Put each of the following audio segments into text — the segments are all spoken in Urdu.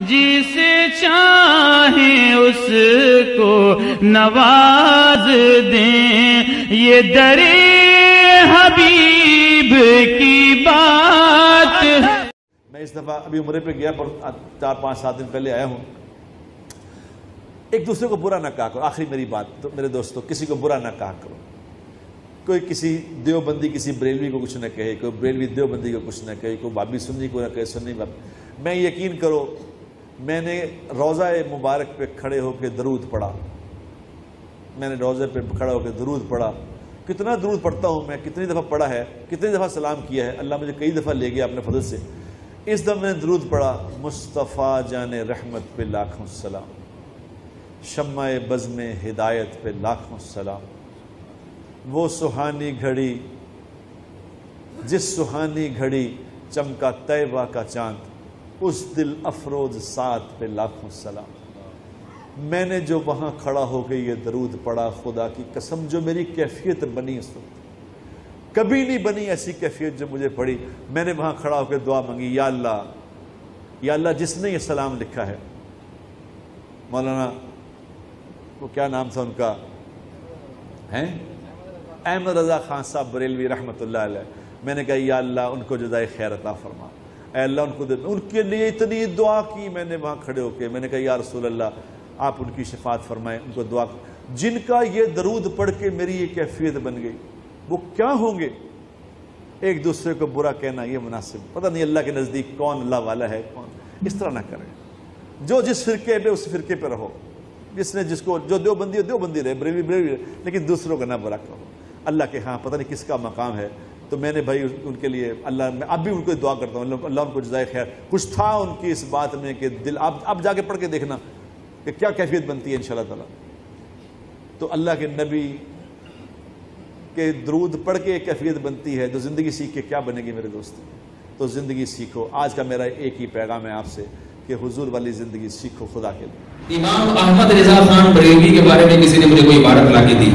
جسے چاہیں اس کو نواز دیں، یہ در حبیب کی بات۔ میں اس دفعہ ابھی عمرے پہ گیا، پر 4-5-7 دن پہلے آیا ہوں۔ ایک دوسرے کو برا نہ کہا کرو، آخری میری بات تو میرے دوستو، کسی کو برا نہ کہا کرو۔ کوئی کسی دیوبندی کسی بریلوی کو کچھ نہ کہے، کوئی بریلوی دیوبندی کو کچھ نہ کہے، کوئی بابی سنی کو نہ کہے، سنی بابی۔ میں یقین کرو، میں نے روضہ مبارک پہ کھڑے ہو کے درود پڑھا، میں نے روضے پہ کھڑا ہو کے درود پڑھا۔ کتنا درود پڑھتا ہوں میں، کتنی دفعہ پڑھا ہے، کتنی دفعہ سلام کیا ہے، اللہ مجھے کئی دفعہ لے گیا اپنے فضل سے۔ اس دفعہ میں نے درود پڑھا، مصطفیٰ جان رحمت پہ لاکھوں سلام، شمع بزم ہدایت پہ لاکھوں سلام، وہ سہانی گھڑی جس سہانی گھڑی چمکا طیبہ کا چاند، اس دل افروز ساتھ پہ لاکھوں سلام۔ میں نے جو وہاں کھڑا ہو کے یہ درود پڑھا، خدا کی قسم جو میری کیفیت بنی اس وقت، کبھی نہیں بنی ایسی کیفیت جو مجھے پڑی۔ میں نے وہاں کھڑا ہو کے دعا مانگی، یا اللہ جس نے یہ سلام لکھا ہے، مولانا وہ کیا نام تھا ان کا، ہیں احمد رضا خان صاحب بریلوی رحمۃ اللہ علیہ، میں نے کہا یا اللہ ان کو جزائے خیر عطا فرما، اے اللہ ان کو دے۔ ان کے لیے اتنی دعا کی میں نے وہاں کھڑے ہو کے، میں نے کہا یا رسول اللہ آپ ان کی شفاعت فرمائیں، ان کو دعا، جن کا یہ درود پڑھ کے میری یہ کیفیت بن گئی، وہ کیا ہوں گے؟ ایک دوسرے کو برا کہنا یہ مناسب، پتہ نہیں اللہ کے نزدیک کون اللہ والا ہے کون۔ اس طرح نہ کریں، جو جس فرقے پہ اس فرقے پہ رہو، جس نے جس کو جو دیوبندی ہو دیوبندی رہے، بریلوی بریلوی رہے، لیکن دوسروں کا نہ برا کرو۔ اللہ کے ہاں پتہ نہیں کس کا مقام ہے، تو میں نے بھائی ان کے لیے اللہ، میں اب بھی ان کو دعا کرتا ہوں، اللہ ان کو جزائے خیر۔ کچھ تھا ان کی اس بات میں کہ دل، اب جا کے پڑھ کے دیکھنا کہ کیا کیفیت بنتی ہے انشاءاللہ تعالیٰ۔ تو اللہ کے نبی کہ درود پڑھ کے ایک کیفیت بنتی ہے، تو زندگی سیکھ کے کیا بنے گی میرے دوست؟ تو زندگی سیکھو۔ آج کا میرا ایک ہی پیغام ہے آپ سے کہ حضور والی زندگی سیکھو خدا کے لیے۔ امام احمد رضا خان بریلوی کے بارے میں کسی نے مجھے کوئی عبارت لا کے دی،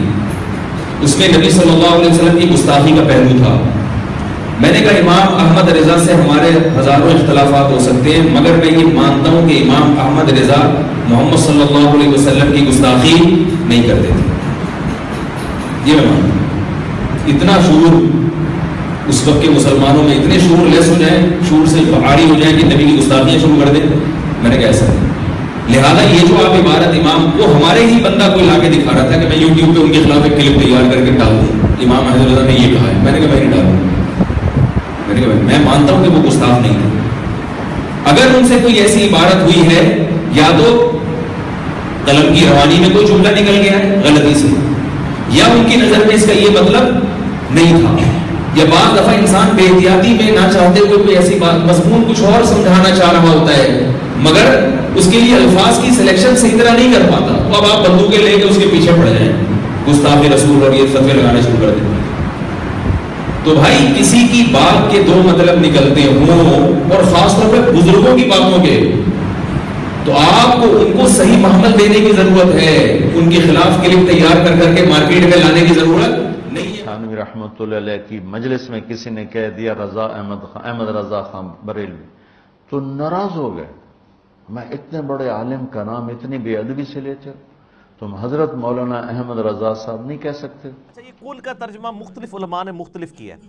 اس میں نبی صلی اللہ علیہ وسلم کی گستاخی کا پہلو تھا۔ میں نے کہا امام احمد رضا سے ہمارے ہزاروں اختلافات ہو سکتے ہیں، مگر میں یہ مانتا ہوں کہ امام احمد رضا محمد صلی اللہ علیہ وسلم کی گستاخی نہیں کرتے تھے، یہ میں مانتا ہوں۔ اتنا شعور اس وقت کے مسلمانوں میں، اتنے شعور لیس ہو جائیں، شعور سے عاری ہو جائیں کہ نبی کی گستاخیاں شروع کر دیں، میں نے کہا ایسا نہیں۔ لہذا یہ جو آپ عبارت امام کو، ہمارے ہی بندہ کوئی لا کے دکھا رہا تھا کہ میں یوٹیوب پہ ان کے خلاف ایک کلپ تیار کر کے ڈال دوں، امام احمد رضا نے یہ کہا ہے، میں نے کہا میں نہیں ڈالوں، میں نے کہا میں مانتا ہوں کہ وہ گستاخ نہیں تھے۔ اگر ان سے کوئی ایسی عبارت ہوئی ہے، یا تو قلم کی روانی میں کوئی جملہ نکل گیا ہے غلطی سے، یا ان کی نظر میں اس کا یہ مطلب نہیں تھا، یا بعض دفعہ انسان بے احتیاطی میں نہ چاہتے ہوئے کوئی ایسی بات، مضمون کچھ اور سمجھانا چاہ رہا ہوتا ہے، مگر اس کے لیے الفاظ کی سلیکشن صحیح طرح نہیں کر پاتا، تو اب آپ بندوقیں لے کے اس کے پیچھے پڑ جائیں، گستاخ رسول اور یہ فتوے لگانے شروع کر دیں۔ تو بھائی کسی کی بات کے دو مطلب نکلتے ہوں، اور خاص طور پہ بزرگوں کی باتوں کے، تو آپ کو ان کو صحیح محمل دینے کی ضرورت ہے، ان کے خلاف کلپ تیار کر کر کے مارکیٹ میں لانے کی ضرورت نہیں ہے۔ تھانوی رحمۃ اللہ علیہ کی مجلس میں کسی نے کہہ دیا احمد رضا خان بریلوی، تو ناراض ہو گئے، میں اتنے بڑے عالم کا نام اتنی بے ادبی سے لیتے، تم حضرت مولانا احمد رضا صاحب نہیں کہہ سکتے؟ اچھا، یہ قول کا ترجمہ مختلف علماء نے مختلف کیا ہے۔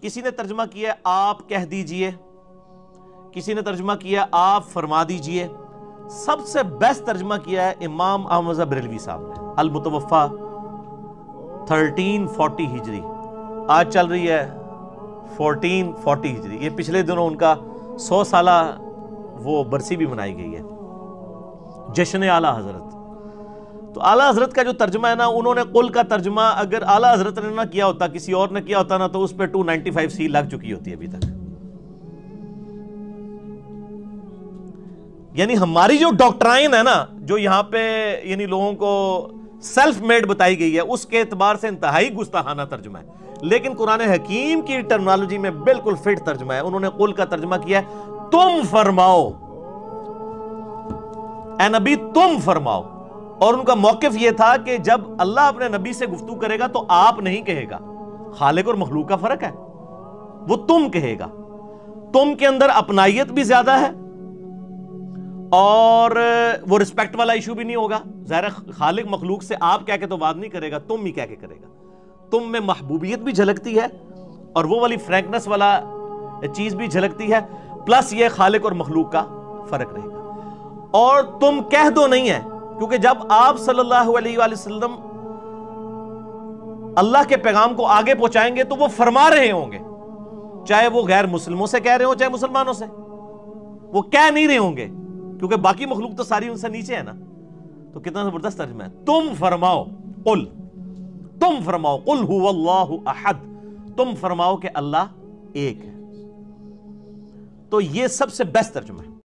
کسی نے ترجمہ کیا ہے آپ کہہ دیجئے، کسی نے ترجمہ کیا ہے آپ فرما دیجئے، سب سے بیسٹ ترجمہ کیا ہے امام احمد رضا بریلوی صاحب نے، المتوفا 1340 ہجری، آج چل رہی ہے 1440 ہجری، یہ پچھلے دنوں ان کا 100 سالہ وہ برسی بھی منائی گئی ہے، جشن اعلیٰ حضرت۔ تو اعلیٰ حضرت کا جو ترجمہ ہے نا، انہوں نے قل کا ترجمہ اگر اعلیٰ حضرت نے نہ کیا ہوتا، کسی اور نے کیا ہوتا نا، تو اس پہ 295 سی لگ چکی ہوتی ہے ابھی تک۔ یعنی ہماری جو ڈاکٹرائن ہے نا، جو یہاں پہ یعنی لوگوں کو سیلف میڈ بتائی گئی ہے، اس کے اعتبار سے انتہائی گستاخانہ ترجمہ ہے، لیکن قرآن حکیم کی ٹرمنالوجی میں بالکل فٹ ترجمہ ہے۔ انہوں نے قل کا ترجمہ کیا ہے تم فرماؤ، اے نبی تم فرماؤ، اور ان کا موقف یہ تھا کہ جب اللہ اپنے نبی سے گفتگو کرے گا تو آپ نہیں کہے گا، خالق اور مخلوق کا فرق ہے، وہ تم کہے گا، تم کے اندر اپنائیت بھی زیادہ ہے اور وہ رسپیکٹ والا ایشو بھی نہیں ہوگا. ظاہر خالق مخلوق سے آپ کہہ کے تو بات نہیں کرے گا, تم ہی کہہ کے کرے گا. تم میں محبوبیت بھی جھلکتی ہے اور وہ والی فرینکنس والا چیز بھی جھلکتی ہے, پلس یہ خالق اور مخلوق کا فرق رہے گا. اور تم کہہ دو نہیں ہے, کیونکہ جب آپ صلی اللہ علیہ وآلہ وسلم اللہ کے پیغام کو آگے پہنچائیں گے تو وہ فرما رہے ہوں گے, چاہے وہ غیر مسلموں سے کہہ رہے ہوں چاہے مسلمانوں سے, وہ کہہ نہیں رہے ہوں گے کیونکہ باقی مخلوق تو ساری ان سے نیچے ہے نا. تو کتنا زبردست ترجمہ ہے. تم فرماؤ, قل, تم فرماؤ, قل هو اللہ احد, تم فرماؤ کہ اللہ ایک ہے. تو یہ سب سے بیسٹ ترجمہ ہے.